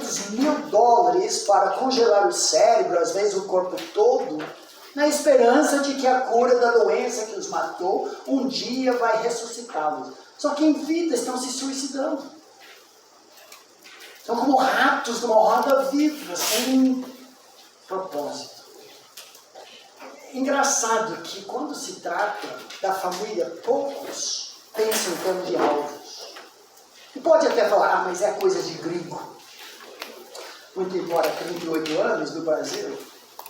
$200 mil para congelar o cérebro, às vezes o corpo todo, na esperança de que a cura da doença que os matou um dia vai ressuscitá-los. Só que em vida estão se suicidando. São como ratos numa roda viva, sem propósito. Engraçado que quando se trata da família, poucos pensam em termos de alvos. E pode até falar, mas é coisa de gringo. Muito embora 38 anos no Brasil,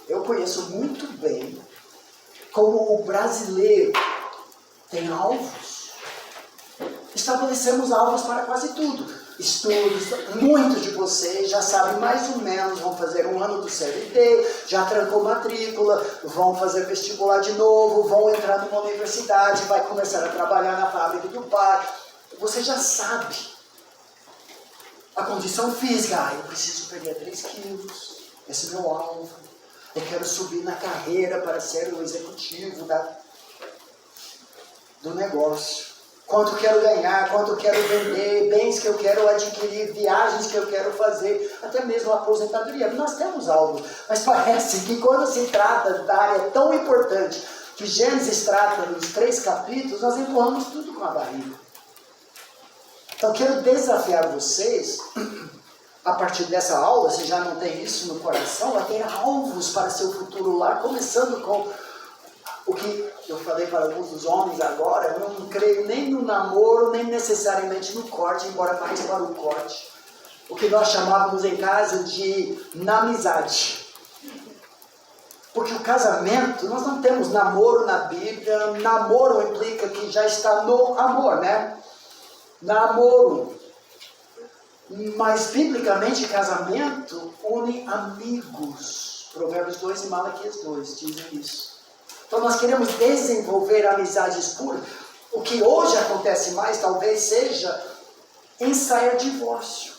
eu conheço muito bem como o brasileiro tem alvos. Estabelecemos alvos para quase tudo. Estudos, muitos de vocês já sabem mais ou menos, vão fazer um ano do CLT, já trancou matrícula, vão fazer vestibular de novo, vão entrar numa universidade, vai começar a trabalhar na fábrica do pai. Você já sabe a condição física. Eu preciso perder 3 quilos, esse é meu alvo. Eu quero subir na carreira para ser o executivo do negócio. Quanto quero ganhar, quanto quero vender, bens que eu quero adquirir, viagens que eu quero fazer, até mesmo a aposentadoria. Nós temos algo, mas parece que quando se trata da área tão importante que Gênesis trata nos 3 capítulos, nós empurramos tudo com a barriga. Então quero desafiar vocês, a partir dessa aula, se já não tem isso no coração, a ter alvos para seu futuro lar, começando com o que eu falei para alguns dos homens agora. Eu não creio nem no namoro, nem necessariamente no corte, embora mais para o corte. O que nós chamávamos em casa de namizade. Porque o casamento, nós não temos namoro na Bíblia. Namoro implica que já está no amor, né? Namoro. Mas, biblicamente, casamento une amigos. Provérbios 2 e Malaquias 2 dizem isso. Então, nós queremos desenvolver amizades puras. O que hoje acontece mais, talvez, seja ensaiar divórcio.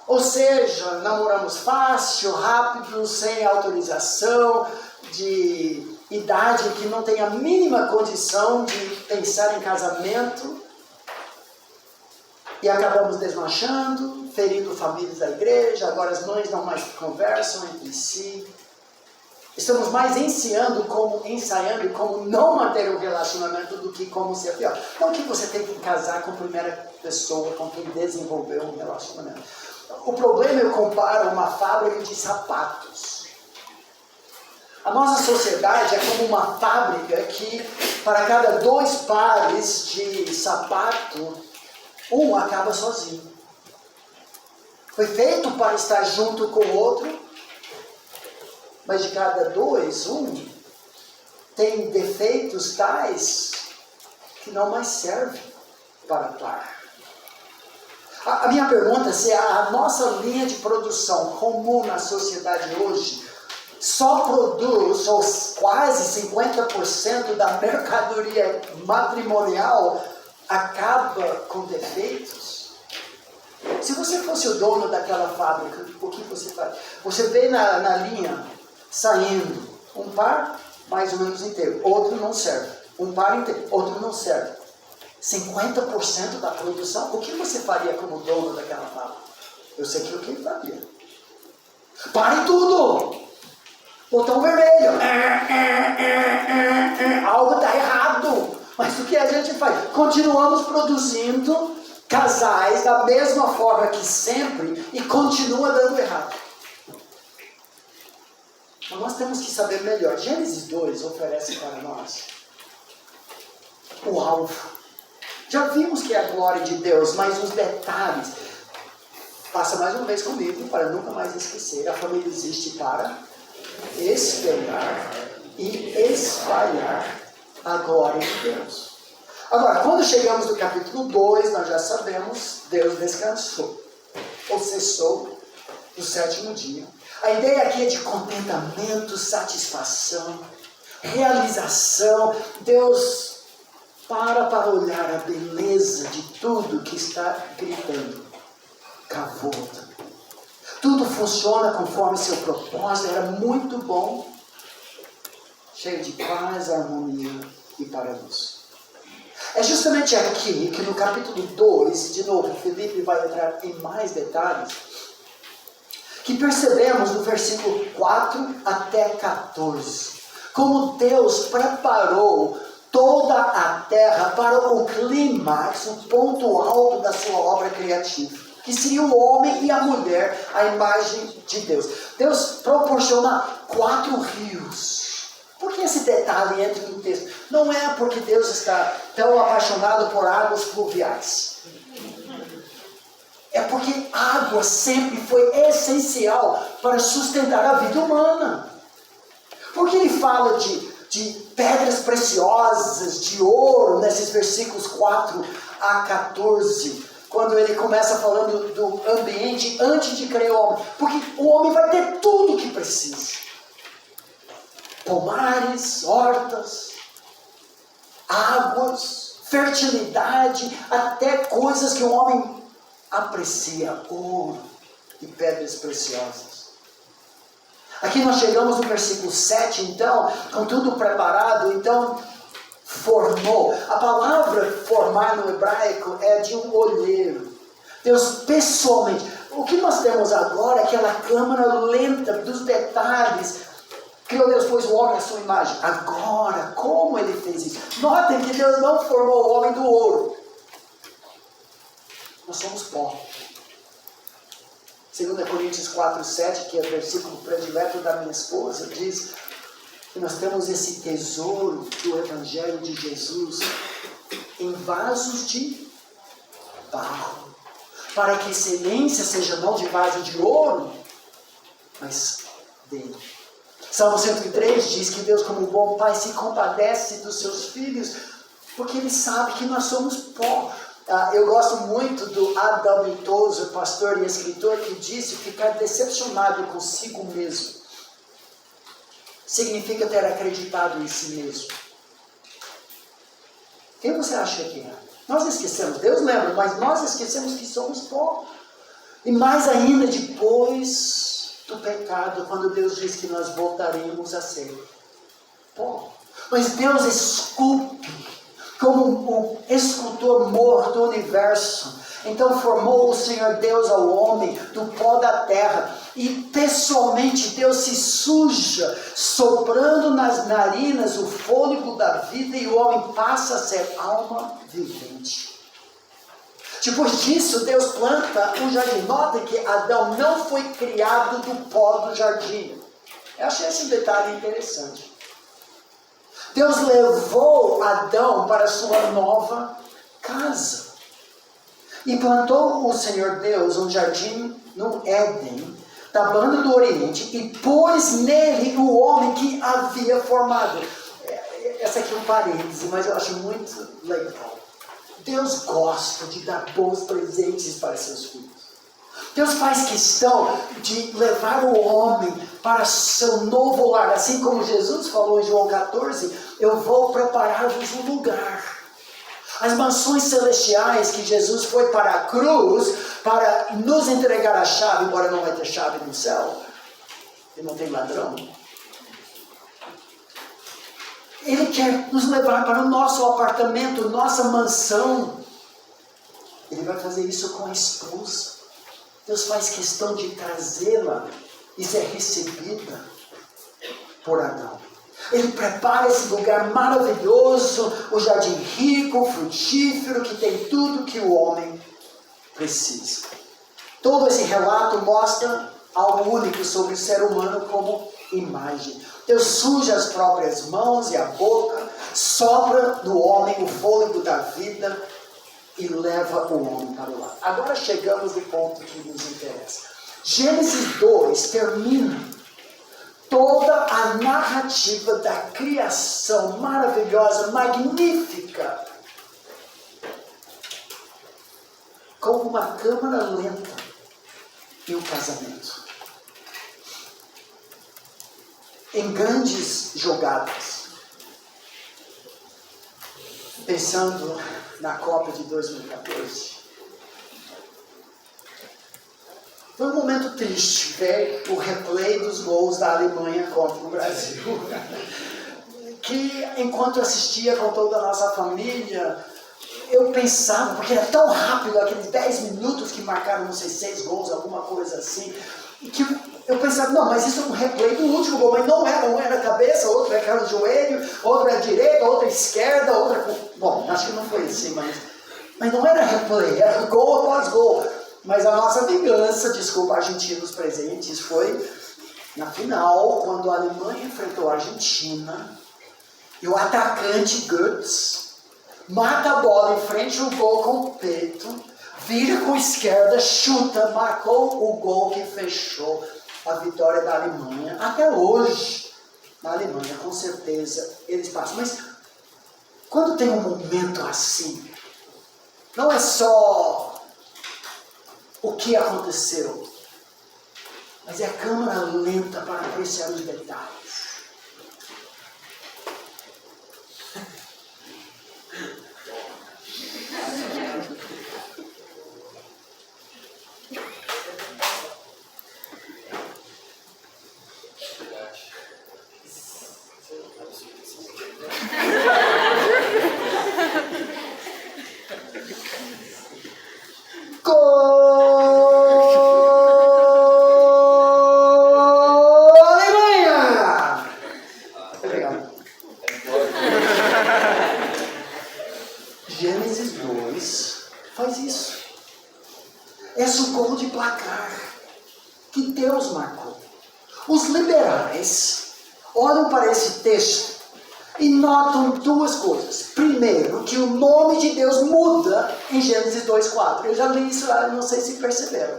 Ou seja, namoramos fácil, rápido, sem autorização, de idade que não tem a mínima condição de pensar em casamento. E acabamos desmanchando, ferindo famílias da igreja. Agora as mães não mais conversam entre si. Estamos mais ensaiando como não manter o relacionamento do que como ser pior. Não que você tem que casar com a primeira pessoa com quem desenvolveu um relacionamento. O problema, eu comparo uma fábrica de sapatos. A nossa sociedade é como uma fábrica que, para cada 2 pares de sapato, um acaba sozinho. Foi feito para estar junto com o outro, mas de cada 2, um tem defeitos tais que não mais servem para par. A minha pergunta é se a nossa linha de produção comum na sociedade hoje só produz, ou quase 50% da mercadoria matrimonial acaba com defeitos. Se você fosse o dono daquela fábrica, o que você faz? Você vê na linha saindo um par mais ou menos inteiro, outro não serve. Um par inteiro, outro não serve. 50% da produção, o que você faria como dono daquela fábrica? Eu sei que o que ele faria. Pare tudo! Botão vermelho. Algo está errado. Mas o que a gente faz? Continuamos produzindo casais da mesma forma que sempre e continua dando errado. Então nós temos que saber melhor. Gênesis 2 oferece para nós o alvo. Já vimos que é a glória de Deus, mas os detalhes. Faça mais uma vez comigo, para nunca mais esquecer. A família existe para espelhar e espalhar a glória de Deus. Agora, quando chegamos no capítulo 2, nós já sabemos, Deus descansou, ou cessou, no 7º dia. A ideia aqui é de contentamento, satisfação, realização. Deus para olhar a beleza de tudo que está gritando. Cavoda. Tudo funciona conforme seu propósito. Era muito bom. Cheio de paz, harmonia e paraíso. É justamente aqui que no capítulo 2, de novo, Felipe vai entrar em mais detalhes, que percebemos no versículo 4 até 14, como Deus preparou toda a terra para o clímax, o ponto alto da sua obra criativa, que seria o homem e a mulher, a imagem de Deus. Deus proporciona 4 rios. Por que esse detalhe entra no texto? Não é porque Deus está tão apaixonado por águas fluviais. É porque água sempre foi essencial para sustentar a vida humana. Porque ele fala de pedras preciosas, de ouro, nesses versículos 4 a 14, quando ele começa falando do ambiente antes de criar o homem. Porque o homem vai ter tudo o que precisa. Pomares, hortas, águas, fertilidade, até coisas que o homem aprecia, ouro e pedras preciosas. Aqui nós chegamos no versículo 7, então, com tudo preparado, então formou. A palavra formar no hebraico é de um olheiro. Deus pessoalmente. O que nós temos agora é aquela câmara lenta dos detalhes. Criou Deus, pôs o homem à sua imagem. Agora, como ele fez isso? Notem que Deus não formou o homem do ouro. Nós somos pó. 2 Coríntios 4, 7, que é o versículo predileto da minha esposa, diz que nós temos esse tesouro do Evangelho de Jesus em vasos de barro, para que a excelência seja não de vaso de ouro, mas dele. Salmo 103 diz que Deus, como bom pai, se compadece dos seus filhos, porque ele sabe que nós somos pó. Eu gosto muito do A.W. Tozer, pastor e escritor, que disse: ficar decepcionado consigo mesmo significa ter acreditado em si mesmo. Quem você acha que é? Nós esquecemos, Deus lembra, mas nós esquecemos que somos pó. E mais ainda depois do pecado, quando Deus diz que nós voltaremos a ser pó. Mas Deus esculpe como o escultor morto do universo. Então formou o Senhor Deus ao homem do pó da terra. E pessoalmente Deus se suja, soprando nas narinas o fôlego da vida, e o homem passa a ser alma vivente. Depois disso, Deus planta um jardim. Notem que Adão não foi criado do pó do jardim. Eu achei esse detalhe interessante. Deus levou Adão para sua nova casa. E plantou o Senhor Deus um jardim no Éden, da banda do Oriente, e pôs nele o homem que havia formado. Essa aqui é um parêntese, mas eu acho muito legal. Deus gosta de dar bons presentes para seus filhos. Deus faz questão de levar o homem para seu novo lar. Assim como Jesus falou em João 14, eu vou preparar-vos um lugar. As mansões celestiais que Jesus foi para a cruz, para nos entregar a chave, embora não vai ter chave no céu, e não tem ladrão. Ele quer nos levar para o nosso apartamento, nossa mansão. Ele vai fazer isso com a esposa. Deus faz questão de trazê-la e ser recebida por Adão. Ele prepara esse lugar maravilhoso, o jardim rico, frutífero, que tem tudo que o homem precisa. Todo esse relato mostra algo único sobre o ser humano como imagem. Deus suja as próprias mãos e a boca, sopra no homem o fôlego da vida e leva o homem para o lado. Agora chegamos no ponto que nos interessa. Gênesis 2 termina toda a narrativa da criação maravilhosa, magnífica, como uma câmara lenta e um casamento. Em grandes jogadas. Pensando na Copa de 2014. Foi um momento triste ver o replay dos gols da Alemanha contra o Brasil. Que enquanto assistia com toda a nossa família, eu pensava, porque era tão rápido, aqueles 10 minutos que marcaram, não sei, 6 gols, alguma coisa assim. que eu pensava, não, mas isso é um replay do último gol, mas não era, um era a cabeça, outro era o joelho, outro era a direita, outro a esquerda, outra... Bom, acho que não foi assim, mas não era replay, era gol após gol. Mas a nossa vingança, desculpa, argentinos presentes, foi na final, quando a Alemanha enfrentou a Argentina, e o atacante Götze mata a bola em frente ao gol com o peito, vira com a esquerda, chuta, marcou o gol que fechou a vitória da Alemanha. Até hoje, na Alemanha, com certeza, eles passam. Mas quando tem um momento assim, não é só o que aconteceu, mas é a câmera lenta para apreciar os detalhes. Gênesis 2 faz isso. Esse é o gol de placar que Deus marcou. Os liberais olham para esse texto e notam duas coisas. Primeiro, que o nome de Deus muda em Gênesis 2:4. Eu já li isso lá, não sei se perceberam.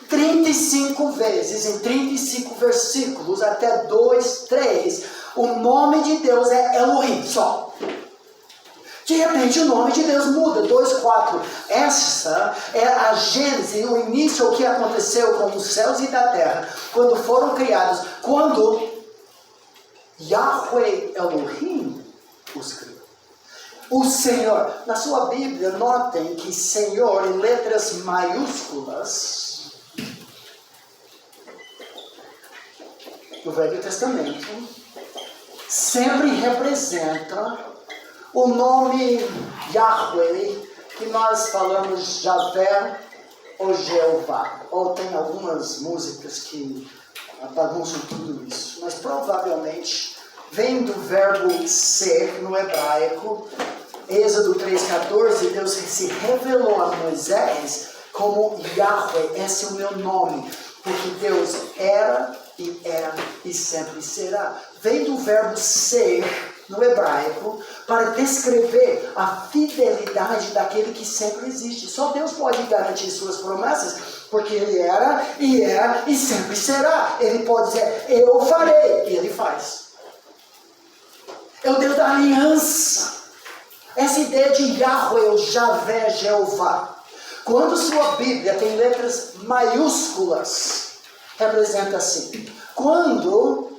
35 vezes, em 35 versículos, até 2:3, o nome de Deus é Elohim, só. De repente o nome de Deus muda, 2:4. Essa é a Gênese, o início, o que aconteceu com os céus e da terra, quando foram criados, quando Yahweh Elohim os criou. O Senhor, na sua Bíblia, notem que Senhor, em letras maiúsculas, no Velho Testamento, sempre representa o nome Yahweh, que nós falamos Javé ou Jeová. Ou tem algumas músicas que bagunçam tudo isso. Mas provavelmente vem do verbo ser no hebraico. Êxodo 3:14, Deus se revelou a Moisés como Yahweh, esse é o meu nome. Porque Deus era e sempre será. Vem do verbo ser no hebraico para descrever a fidelidade daquele que sempre existe. Só Deus pode garantir suas promessas, porque Ele era e sempre será. Ele pode dizer, eu farei, e Ele faz. É o Deus da aliança. Essa ideia de Yahweh, ou Javé, Jeová. Quando sua Bíblia tem letras maiúsculas, representa assim. Quando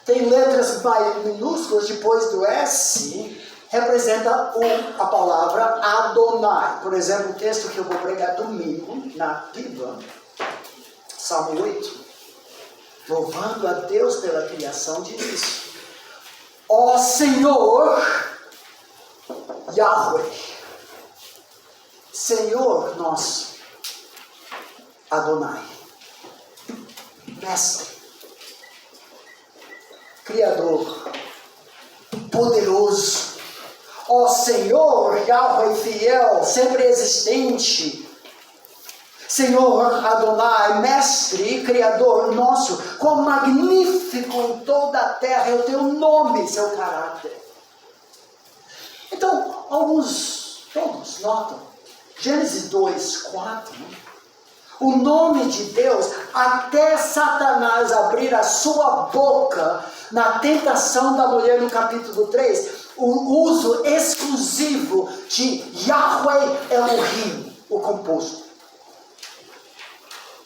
tem letras minúsculas depois do S, representa a palavra Adonai. Por exemplo, o texto que eu vou pregar domingo, na Piba, Salmo 8, louvando a Deus pela criação, diz isso. Ó Senhor, Yahweh, Senhor nosso, Adonai, Mestre, Criador, poderoso, ó Senhor, Yahweh fiel, sempre existente, Senhor Adonai, Mestre e Criador nosso, quão magnífico em toda a terra é o teu nome e seu caráter. Então, todos notam, Gênesis 2:4, o nome de Deus, até Satanás abrir a sua boca na tentação da mulher no capítulo 3, o uso exclusivo de Yahweh Elohim, o composto.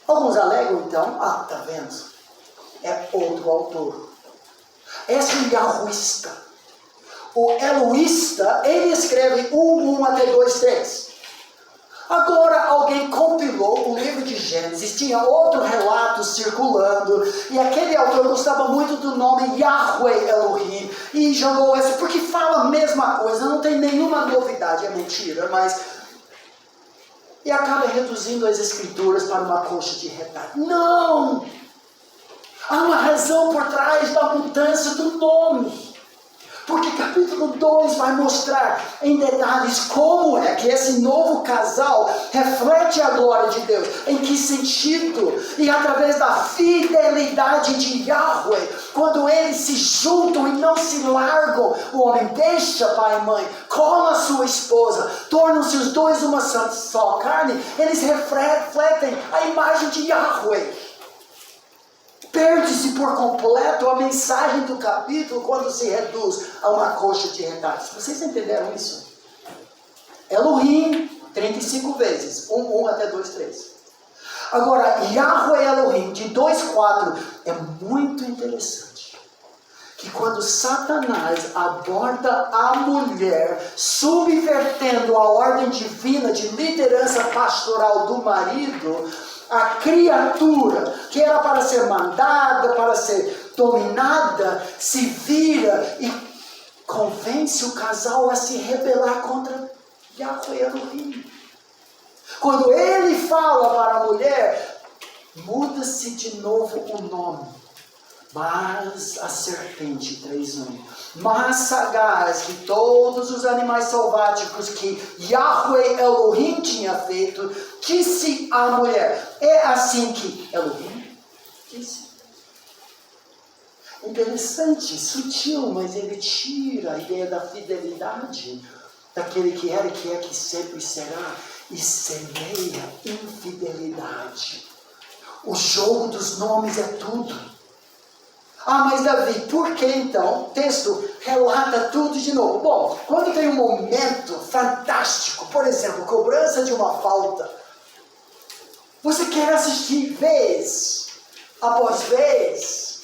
Alguns alegam então, tá vendo? É outro autor. Esse é o Yahwista. O Eloísta, ele escreve 1 até 2:3. Agora alguém compilou o livro de Gênesis, tinha outro relato circulando, e aquele autor gostava muito do nome Yahweh Elohim, e jogou esse, porque fala a mesma coisa, não tem nenhuma novidade, é mentira, mas... e acaba reduzindo as escrituras para uma coxa de retalho. Não! Há uma razão por trás da mudança do nome. Porque capítulo 2 vai mostrar em detalhes como é que esse novo casal reflete a glória de Deus. Em que sentido? E através da fidelidade de Yahweh, quando eles se juntam e não se largam, o homem deixa pai e mãe, cola a sua esposa, tornam-se os dois uma só carne, eles refletem a imagem de Yahweh. Perde-se por completo a mensagem do capítulo quando se reduz a uma coxa de retalhos. Vocês entenderam isso? Elohim, 35 vezes. 1 até 2, 3. Agora, Yahweh Elohim, de 2, 4, é muito interessante. Que quando Satanás aborda a mulher, subvertendo a ordem divina de liderança pastoral do marido, a criatura que era para ser mandada, para ser dominada, se vira e convence o casal a se rebelar contra Yahweh Elohim. Quando ele fala para a mulher, muda-se de novo o nome. Mas a serpente, 3:1, mais sagaz que todos os animais selváticos que Yahweh Elohim tinha feito, disse à mulher: é assim que Elohim disse. Interessante, sutil, mas ele tira a ideia da fidelidade daquele que era e que é, que sempre será, e semeia infidelidade. O jogo dos nomes é tudo. Ah, mas Davi, por que então o texto relata tudo de novo? Bom, quando tem um momento fantástico, por exemplo, cobrança de uma falta, você quer assistir vez após vez,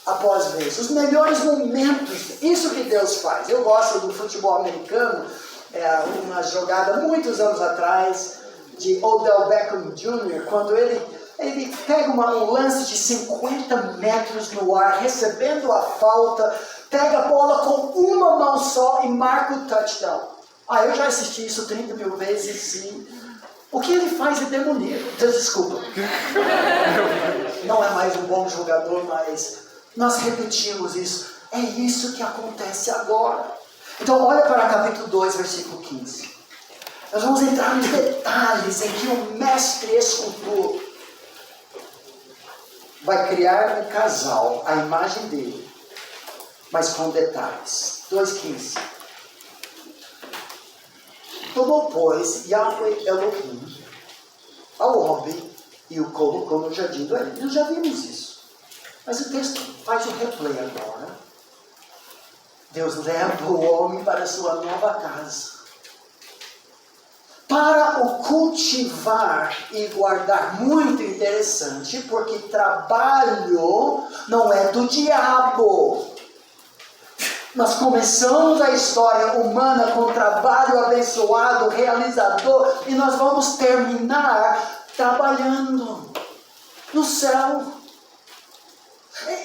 após vez, os melhores momentos, isso que Deus faz. Eu gosto do futebol americano, uma jogada muitos anos atrás, de Odell Beckham Jr., quando ele pega um lance de 50 metros no ar, recebendo a falta, pega a bola com uma mão só e marca o touchdown. Eu já assisti isso 30 mil vezes, sim. O que ele faz é demoníaco. Desculpa. Não é mais um bom jogador, mas nós repetimos isso. É isso que acontece agora. Então olha para capítulo 2, versículo 15. Nós vamos entrar nos detalhes em que o mestre escultor vai criar um casal, a imagem dele, mas com detalhes. 2:15. Tomou, pois, Yahweh Elohim ao homem e o colocou no jardim do Éden. Nós já vimos isso. Mas o texto faz o replay agora. Deus leva o homem para a sua nova casa, para o cultivar e guardar. Muito interessante, porque trabalho não é do diabo. Nós começamos a história humana com trabalho abençoado, realizador, e nós vamos terminar trabalhando no céu,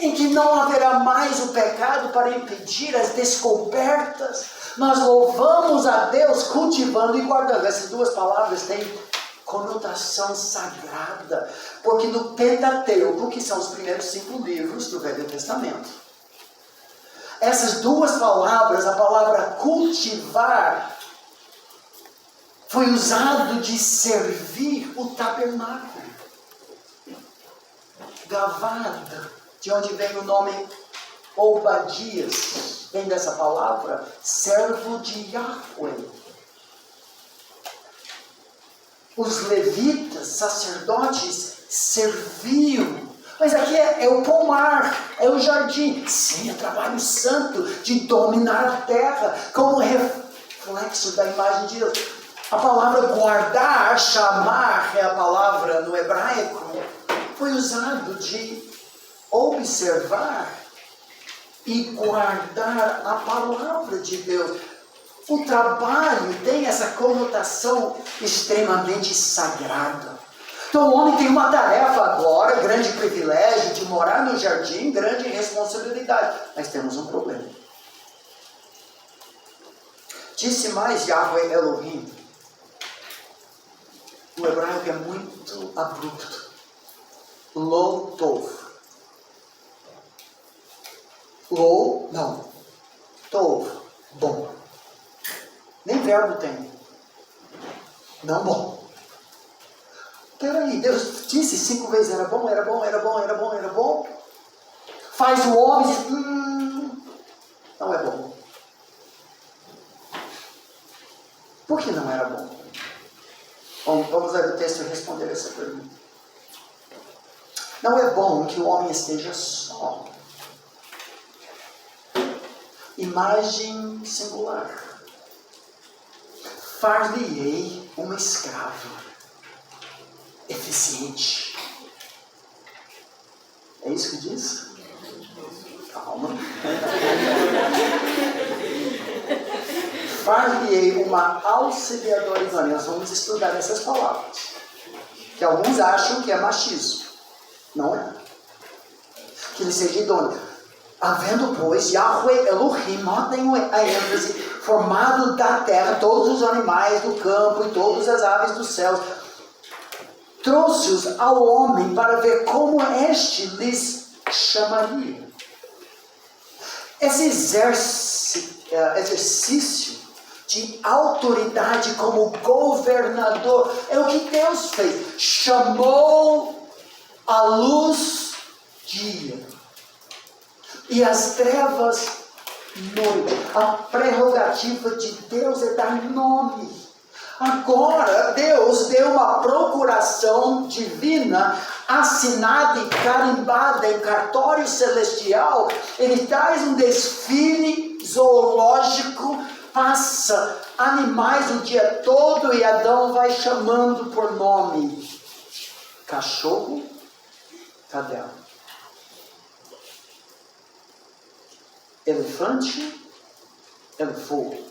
em que não haverá mais o pecado para impedir as descobertas. Nós louvamos a Deus cultivando e guardando. Essas duas palavras têm conotação sagrada, porque no Pentateuco, que são os primeiros 5 livros do Velho Testamento, essas duas palavras, a palavra cultivar, foi usado de servir o tabernáculo. Gavada, de onde vem o nome Obadias, vem dessa palavra, servo de Yahweh. Os levitas, sacerdotes, serviam. Mas aqui é o pomar, é o jardim. Sim, é trabalho santo de dominar a terra, como reflexo da imagem de Deus. A palavra guardar, chamar, é a palavra no hebraico, foi usado de observar e guardar a palavra de Deus. O trabalho tem essa conotação extremamente sagrada. Então o homem tem uma tarefa agora, grande privilégio de morar no jardim, grande responsabilidade. Mas temos um problema. Disse mais Yahweh Elohim: o hebraico é muito abrupto. Lo tov. Lo, não. Tov, bom. Nem verbo tem. Não bom. Peraí, Deus disse 5 vezes era bom, era bom, era bom, era bom, era bom. Faz o homem e diz, não é bom. Por que não era bom? Bom, vamos ler o texto e responder essa pergunta. Não é bom que o homem esteja só. Imagem singular. Far-lhe-ei uma escrava eficiente. É isso que diz? Calma. Far-lhe-ei uma auxiliadora idônea. Nós vamos estudar essas palavras. Que alguns acham que é machismo. Não é. Que ele seja idôneo. Havendo, pois, Yahweh Elohim, notem a ênfase, formado da terra todos os animais do campo e todas as aves dos céus, trouxe-os ao homem para ver como este lhes chamaria. Esse exercício de autoridade como governador é o que Deus fez. Chamou a luz dia e as trevas noite. A prerrogativa de Deus é dar nome. Agora, Deus deu uma procuração divina, assinada e carimbada em cartório celestial. Ele traz um desfile zoológico, passa animais o dia todo e Adão vai chamando por nome. Cachorro, cadela. Elefante, elefou.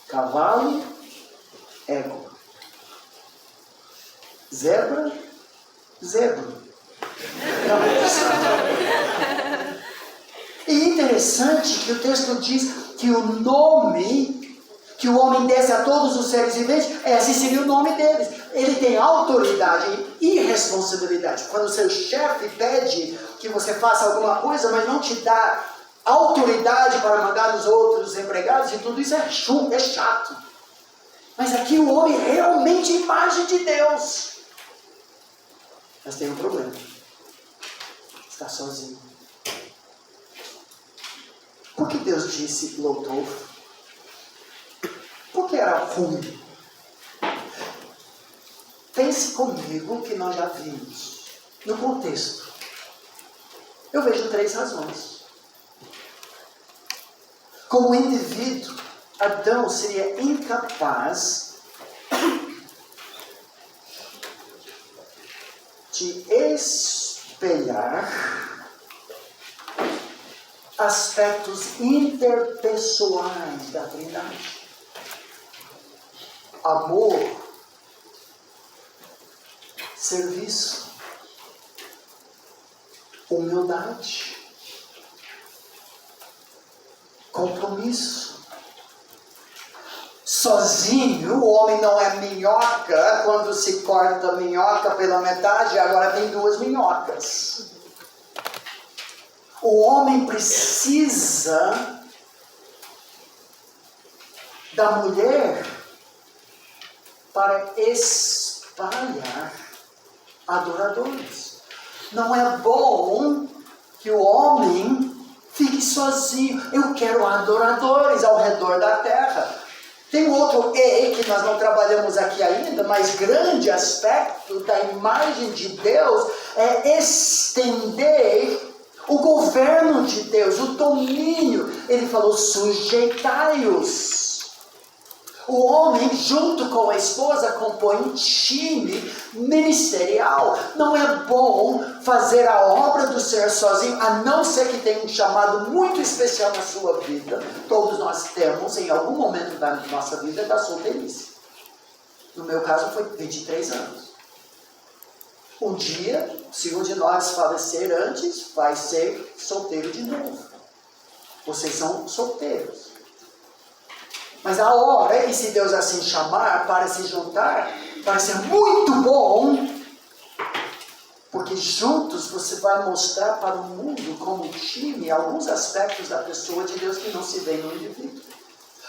Cavalo, égua. Zebra, zebra. E interessante que o texto diz que o nome que o homem desse a todos os seres viventes, esse seria o nome deles. Ele tem autoridade e responsabilidade. Quando o seu chefe pede que você faça alguma coisa, mas não te dá autoridade para mandar os outros empregados, e tudo isso é chato. Mas aqui o homem é realmente imagem de Deus. Mas tem um problema. Está sozinho. Por que Deus disse Lotov? Por que era ruim? Pense comigo que nós já vimos. No contexto. Eu vejo 3 razões. Como indivíduo, Adão seria incapaz de espelhar aspectos interpessoais da Trindade. Amor, serviço, humildade, compromisso. Sozinho, o homem não é minhoca. Quando se corta a minhoca pela metade, agora tem 2 minhocas. O homem precisa da mulher para espalhar adoradores. Não é bom que o homem fique sozinho. Eu quero adoradores ao redor da terra. Tem outro que nós não trabalhamos aqui ainda, mas grande aspecto da imagem de Deus é estender o governo de Deus, o domínio. Ele falou, sujeitai-os. O homem, junto com a esposa, compõe um time ministerial. Não é bom fazer a obra do Senhor sozinho, a não ser que tenha um chamado muito especial na sua vida. Todos nós temos, em algum momento da nossa vida, da solteirice. No meu caso, foi 23 anos. Um dia, se um de nós falecer antes, vai ser solteiro de novo. Vocês são solteiros. Mas a hora, e se Deus assim chamar para se juntar, vai ser muito bom, porque juntos você vai mostrar para o mundo, como time, alguns aspectos da pessoa de Deus que não se vê no indivíduo.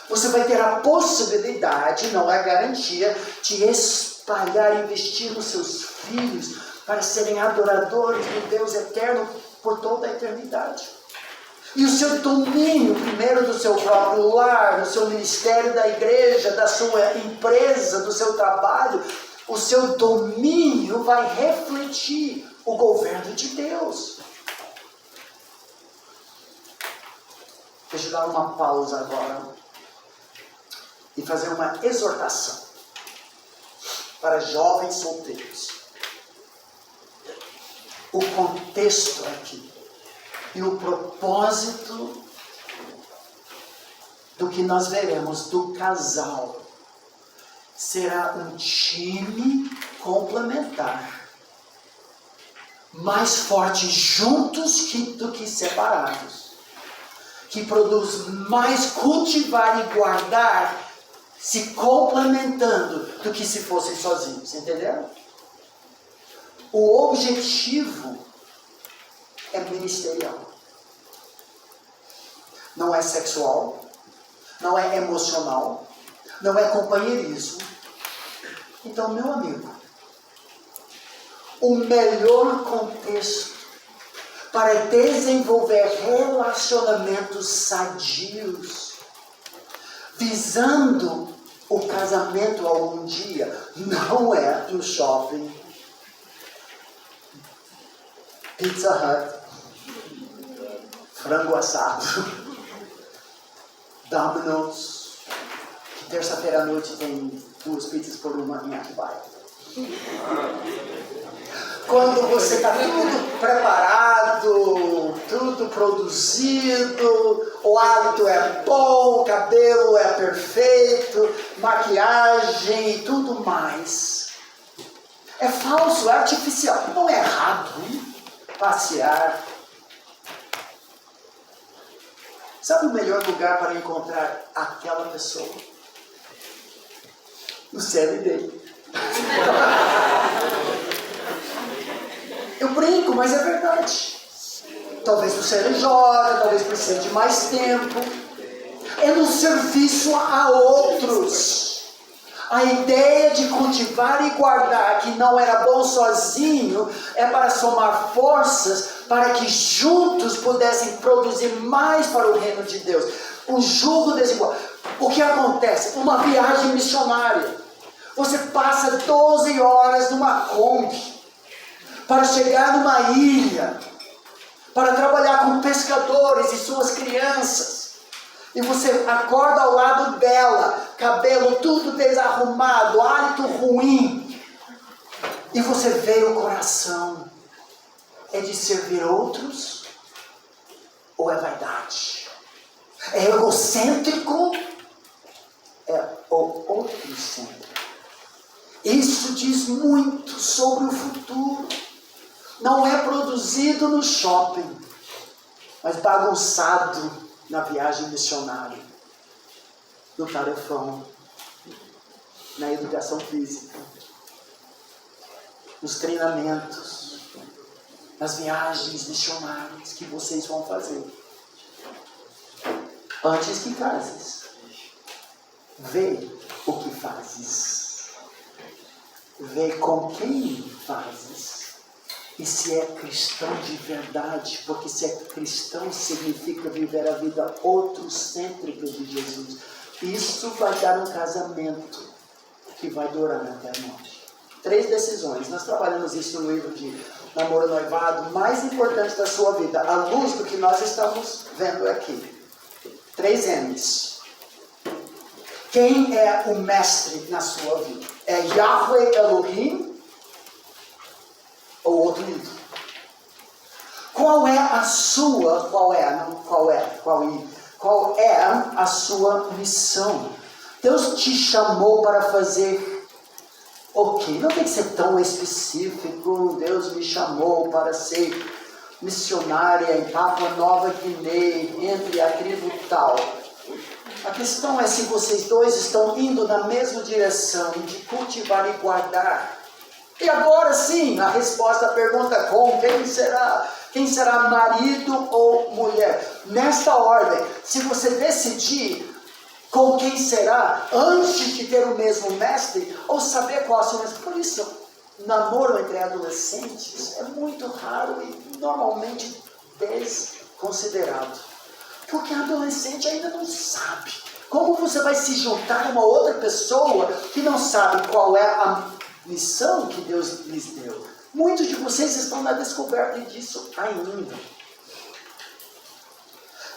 Você vai ter a possibilidade, não é garantia, de espalhar e investir nos seus filhos para serem adoradores do Deus eterno por toda a eternidade. E o seu domínio, primeiro do seu próprio lar, do seu ministério da igreja, da sua empresa, do seu trabalho, o seu domínio vai refletir o governo de Deus. Deixa eu dar uma pausa agora e fazer uma exortação para jovens solteiros. O contexto aqui e o propósito do que nós veremos do casal será um time complementar, mais forte juntos do que separados, que produz mais cultivar e guardar, se complementando, do que se fossem sozinhos, entenderam? O objetivo é ministerial. Não é sexual, não é emocional, não é companheirismo. Então, meu amigo, o melhor contexto para desenvolver relacionamentos sadios, visando o casamento algum dia, não é no shopping, Pizza Hut, frango assado, Domino's, que terça-feira à noite tem 2 pizzas por uma em Atibaia. Quando você está tudo preparado, tudo produzido, o hálito é bom, o cabelo é perfeito, maquiagem e tudo mais. É falso, é artificial, não é errado. Passear. Sabe o melhor lugar para encontrar aquela pessoa? No CLD. Eu brinco, mas é verdade. Talvez no CLJ, talvez precise de mais tempo. É no serviço a outros. A ideia de cultivar e guardar que não era bom sozinho é para somar forças para que juntos pudessem produzir mais para o reino de Deus. Um jugo desigual. O que acontece? Uma viagem missionária. Você passa 12 horas numa Kombi para chegar numa ilha, para trabalhar com pescadores e suas crianças. E você acorda ao lado dela, cabelo tudo desarrumado, hálito ruim. E você vê o coração. É de servir outros? Ou é vaidade? É egocêntrico? É outrocêntrico? Isso diz muito sobre o futuro. Não é produzido no shopping, mas bagunçado na viagem missionária, no tarefão, na educação física, nos treinamentos, nas viagens missionárias que vocês vão fazer. Antes que cases, vê o que fazes, vê com quem fazes. E se é cristão de verdade, porque se é cristão significa viver a vida outrocêntrica de Jesus. Isso vai dar um casamento que vai durar até a morte. 3 decisões. Nós trabalhamos isso no livro de Namoro Noivado, mais importante da sua vida, à luz do que nós estamos vendo aqui. 3 M's. Quem é o mestre na sua vida? É Yahweh Elohim ou outro livro? Qual é a sua missão? Deus te chamou para fazer o quê? Não tem que ser tão específico. Deus me chamou para ser missionária em Papua Nova Guiné, entre a tribo tal. A questão é se vocês dois estão indo na mesma direção de cultivar e guardar. E agora sim, a resposta à pergunta com quem será? Quem será marido ou mulher? Nesta ordem, se você decidir com quem será, antes de ter o mesmo mestre, ou saber qual é o seu mestre. Por isso, namoro entre adolescentes é muito raro e normalmente desconsiderado. Porque a adolescente ainda não sabe. Como você vai se juntar a uma outra pessoa que não sabe qual é a missão que Deus lhes deu? Muitos de vocês estão na descoberta disso ainda.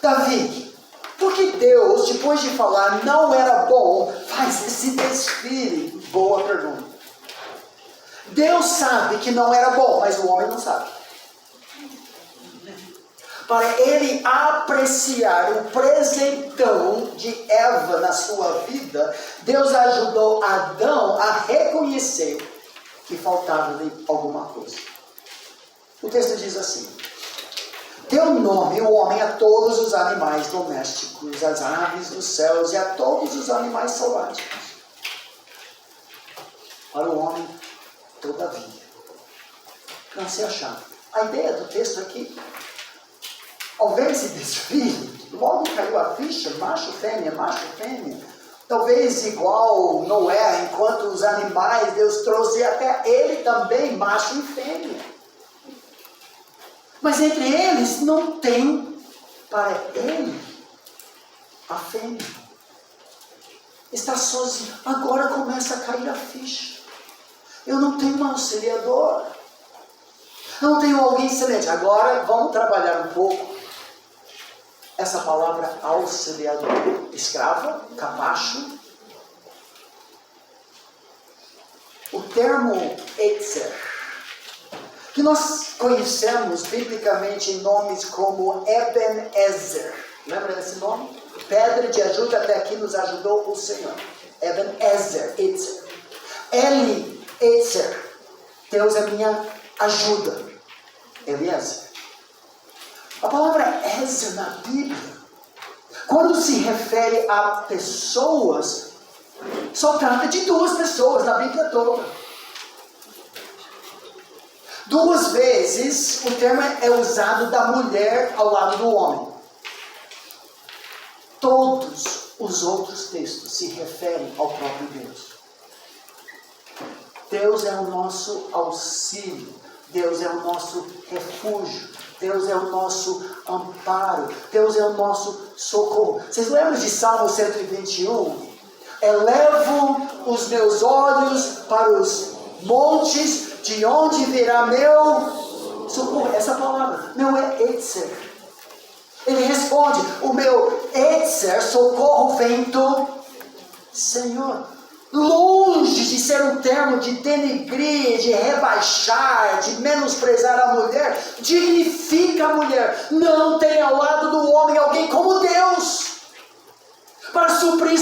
Davi, por que Deus, depois de falar não era bom, faz esse desfile? Boa pergunta. Deus sabe que não era bom, mas o homem não sabe. Para ele apreciar o presentão de Eva na sua vida, Deus ajudou Adão a reconhecer que faltava-lhe alguma coisa. O texto diz assim: deu nome o homem a todos os animais domésticos, às aves dos céus e a todos os animais selváticos. Para o homem, todavia, não se achava. A ideia do texto aqui, ao ver esse desfile, logo caiu a ficha, macho, fêmea, talvez igual Noé, enquanto os animais, Deus trouxe até ele também, macho e fêmea. Mas entre eles não tem para ele a fêmea. Está sozinho. Agora começa a cair a ficha. Eu não tenho um auxiliador. Não tenho alguém semelhante. Agora vamos trabalhar um pouco essa palavra auxiliador. Escrava, capacho. O termo Etzer, que nós conhecemos biblicamente em nomes como Ebenezer. Lembra desse nome? Pedra de ajuda, até aqui nos ajudou o Senhor. Ebenezer, Etzer. Eli, Etzer. Deus é minha ajuda. Eliezer. A palavra Ezer na Bíblia, quando se refere a pessoas, só trata de duas pessoas na Bíblia toda. Duas vezes o termo é usado da mulher ao lado do homem. Todos os outros textos se referem ao próprio Deus. Deus é o nosso auxílio. Deus é o nosso refúgio. Deus é o nosso amparo. Deus é o nosso socorro. Vocês lembram de Salmo 121? Elevo os meus olhos para os montes, de onde virá meu socorro. Essa palavra, meu é Etzer. Ele responde, o meu Etzer, socorro, vem do Senhor. Longe de ser um termo de denegrir, de rebaixar, de menosprezar a mulher, dignifica a mulher. Não tem ao lado do homem alguém como Deus para suprir